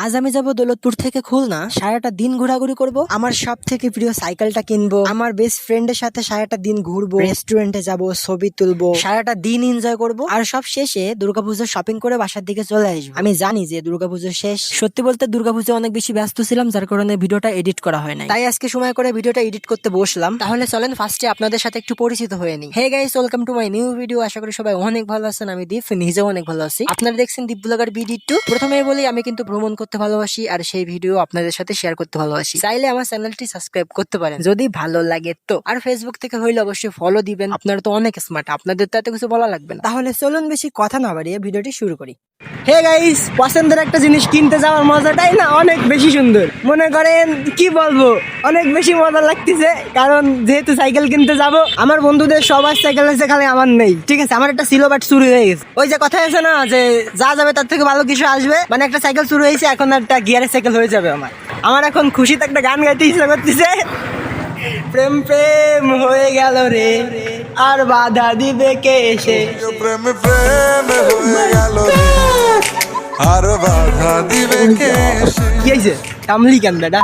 আজ আমি যাব দৌলতপুর থেকে খুলনা, সারাটা দিন ঘোরাঘুরি করব, আমার সব থেকে প্রিয় সাইকেলটা কিনবো, আমার বেস্ট ফ্রেন্ডের সাথে সারাটা দিন ঘুরবো, রেস্টুরেন্টে যাব, ছবি তুলবো, সারাটা দিন এনজয় করব, আর সব শেষে দুর্গাপুজোর শপিং করে বাসার দিকে চলে আসবো। আমি জানি যে দুর্গাপুজো শেষ, সত্যি বলতে দুর্গাপুজো অনেক বেশি ব্যস্ত ছিলাম, যার কারণে ভিডিওটা এডিট করা হয় নাই, তাই আজকে সময় করে ভিডিওটা এডিট করতে বসলাম। তাহলে চলেন ফার্স্টে আপনাদের সাথে একটু পরিচিত হয়ে নিই। Hey guys, welcome to my new video. আশা করি সবাই অনেক ভালো আছেন। আমি দীপ, নিজেও অনেক ভালো আছি। আপনারা দেখছেন দীপ ব্লগার BD2। প্রথমেই বলি, আমি কিন্তু ভ্রমণ করতে ভালোবাসি, আর সেই ভিডিও আপনাদের সাথে শেয়ার করতে ভালোবাসি। চাইলে আমার চ্যানেলটি সাবস্ক্রাইব করতে পারেন যদি ভালো লাগে তো। আর ফেসবুক থেকে হইলে অবশ্যই ফলো দিবেন। আপনারা তো অনেক স্মার্ট, আপনাদের তো এত কিছু বলা লাগবে না। তাহলে চলুন বেশি কথা না বাড়িয়ে ভিডিওটি শুরু করি। হে গাইস, পছন্দের একটা জিনিস কিনতে যাওয়ার মজাটাই না অনেক বেশি সুন্দর। মনে করেন কি বলবো, অনেক বেশি মজা লাগতেছে, কারণ যেহেতু সাইকেল কিনতে যাব, আমার বন্ধুদের সবার সাইকেল আছে, খালি আমার নেই। ঠিক আছে, আমার একটা ছিল বাট চুরি হয়ে গেছে। ওই যে কথা আছে না, যে যা যাবে তার থেকে ভালো কিছু আসবে, মানে একটা সাইকেল চুরি হয়েছে, এখন একটা গিয়ারের সাইকেল হয়ে যাবে আমার এখন খুশিতে একটা গান গাইতে ইচ্ছা করতেছে। প্রেম প্রেম হয়ে গেল রে, আর বাধা দিবে কে এসে। প্রেম প্রেম হয়ে গেল রে, আর বাধা দিবে কে এসে। কি হয়েছে কামলি কেন দাদা?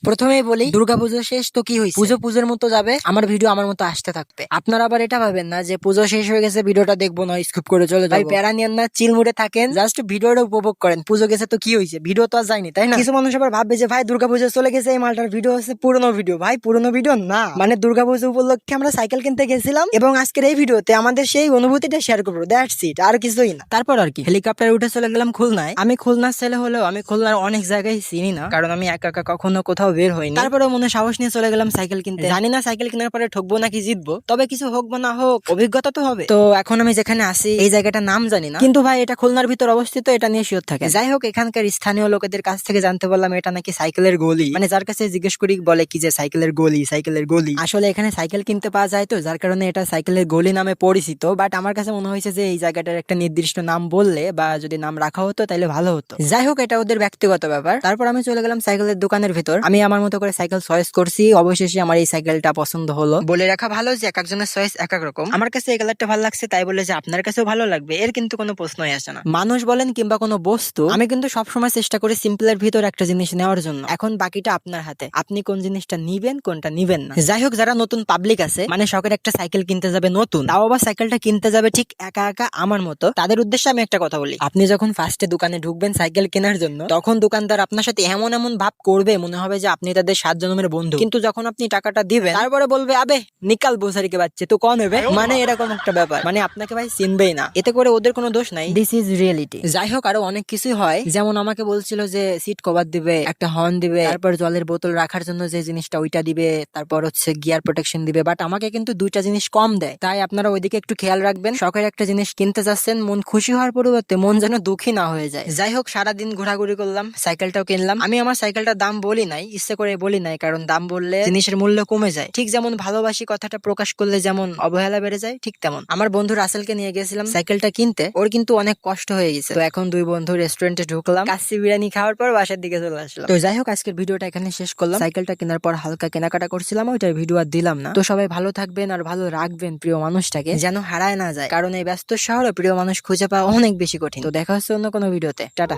প্রথমেই বলি, দুর্গাপুজো শেষ তো কি হয়েছে, পুজো পুজোর মতো যাবে, আমার ভিডিও আমার মতো আসতে থাকবে। আপনারা আবার এটা ভাবেন না যে পুজো শেষ হয়ে গেছে ভিডিওটা দেখবো না, স্কিপ করে চলে যাই। প্যারা নিয়েন না, চিল মুডে থাকেন, জাস্ট ভিডিওটা উপভোগ করেন। পুজো গেছে তো কি হয়েছে, ভিডিও তো আর যায়নি, তাই না? কিছু মানুষ আবার ভাববে যে ভাই দুর্গাপুজো চলে গেছে, এই মালটার ভিডিও হচ্ছে পুরনো ভিডিও। ভাই পুরনো ভিডিও না, মানে দুর্গাপুজো উপলক্ষে আমরা সাইকেল কিনতে গেছিলাম, এবং আজকের এই ভিডিওতে আমাদের সেই অনুভূতিটা শেয়ার করবো। দ্যাটস ইট, আর কিছুই না। তারপর আর কি, হেলিকপ্টারে উঠে চলে গেলাম খুলনায়। আমি খুলনার ছেলে হলেও আমি খুলনার অনেক জায়গায় চিনি না, কারণ আমি একা একা কখনো কোথাও বের হইনি। তারপরেও মনে সাহস নিয়ে চলে গেলাম সাইকেল কিনতে। জানি না সাইকেল কেনার পরে ঠকবো নাকি জিতবো, তবে কিছু হোক বা না হোক অভিজ্ঞতা তো হবে। তো এখন আমি যেখানে আছি, এই জায়গাটার নাম জানি না, কিন্তু ভাই এটা খুলনার ভিতর অবস্থিত, এটা নিয়ে শিওর থাকে। যাই হোক, এখানকার স্থানীয় লোকেদের কাছ থেকে জানতে পারলাম এটা নাকি সাইকেলের গলি। মানে যার কাছে জিজ্ঞেস করি বলে কি যে সাইকেলের গলি, সাইকেলের গলি। আসলে এখানে সাইকেল কিনতে পাওয়া যায় তো, যার কারণে এটা সাইকেলের গলি নামে পরিচিত। বাট আমার কাছে মনে হয়েছে যে এই জায়গাটার একটা নির্দিষ্ট নাম বললে বা যদি নাম রাখা হতো তাহলে ভালো হতো। যাই হোক, এটা ওদের ব্যক্তিগত ব্যাপার। তারপর আমি চলে গেলাম সাইকেলের দোকানের ভিতর। আমি আমার মতো করে সাইকেল চয়েস করছি, অবশেষে আমার এই সাইকেলটা পছন্দ হলো। বলে রাখা ভালো যে এক একজনের চয়েস এক এক রকম। আমার কাছে এই কালারটা ভালো লাগছে, তাই বলে যে আপনার কাছেও ভালো লাগবে এর কিন্তু কোনো প্রশ্নই আসে না। মানুষ বলেন কিংবা কোনো বস্তু, আমি কিন্তু সবসময় চেষ্টা করি সিম্পলের ভিতর একটা জিনিস নেওয়ার জন্য। এখন বাকিটা আপনার হাতে, আপনি কোন জিনিসটা নিবেন কোনটা নিবেন না। যাই হোক, যারা নতুন পাবলিক আছে, মানে শখের একটা সাইকেল কিনতে যাবে নতুন, তাও আবার সাইকেলটা কিনতে যাবে ঠিক একা একা আমার মতো, তাদের উদ্দেশ্যে আমি একটা কথা বলি। আপনি যখন ফার্স্টে দোকানে ঢুকবেন সাইকেল কেনার জন্য, তখন দোকানদার আপনার সাথে এমন এমন ভাব করবে মনে হবে যে আপনি তাদের 7 জন্মের বন্ধু। কিন্তু যখন আপনি টাকাটা দিবেন, তারপরে বলবে আবে নিকাল বোসারি কে বাচ্চে তো কন হবে, মানে এরকম একটা ব্যাপার। মানে আপনাকে ভাই চিনবেই না, এতে করে ওদের কোনো দোষ নাই, দিস ইজ রিয়েলিটি। যাই হোক, আরো অনেক কিছুই হয়, যেমন আমাকে বলছিল যে সিট কভার দিবে, একটা হর্ন দিবে, তারপর জলের বোতল রাখার জন্য যে জিনিসটা ওইটা দিবে, তারপর হচ্ছে গিয়ার প্রোটেকশন দিবে। বাট আমাকে কিন্তু 2টা জিনিস কম দেয়, তাই আপনারা ওইদিকে একটু খেয়াল রাখবেন। শখের একটা জিনিস কিনতে যাচ্ছেন, মন খুশি হওয়ার পরিবর্তে মন যেন দুঃখী না হয়ে যায়। যাই হোক, সারাদিন ঘোরাঘুরি করলাম, সাইকেলটাও কিনলাম। আমি আমার সাইকেলটার দাম বলি নাই, ইচ্ছে করে বলি নাই, কারণ দাম বললে জিনিসের মূল্য কমে যায়। ঠিক যেমন ভালোবাসি কথাটা প্রকাশ করলে যেমন অবহেলা বেড়ে যায়, ঠিক তেমন আমার বন্ধু রাসেলকে নিয়ে গেছিলাম সাইকেলটা কিনতে, ওর কিন্তু অনেক কষ্ট হয়ে গেছে। তো এখন দুই বন্ধু রেস্টুরেন্টে ঢুকলাম, কাচ্চি বিরিয়ানি খাওয়ার পর বাসার দিকে চলে আসলাম। তো যাই হোক, আজকের ভিডিওটা এখানে শেষ করলাম। সাইকেলটা কেনার পর হালকা কেনাকাটা করছিলাম, ওইটার ভিডিও আর দিলাম না। তো সবাই ভালো থাকবেন আর ভালো রাখবেন প্রিয় মানুষটাকে, যেন হারায় না যায়, কারণ এই ব্যস্ত শহরে প্রিয় মানুষ খুঁজে পাওয়া অনেক বেশি কঠিন। তো দেখা হচ্ছে অন্য কোনো ভিডিওতে। টাটা।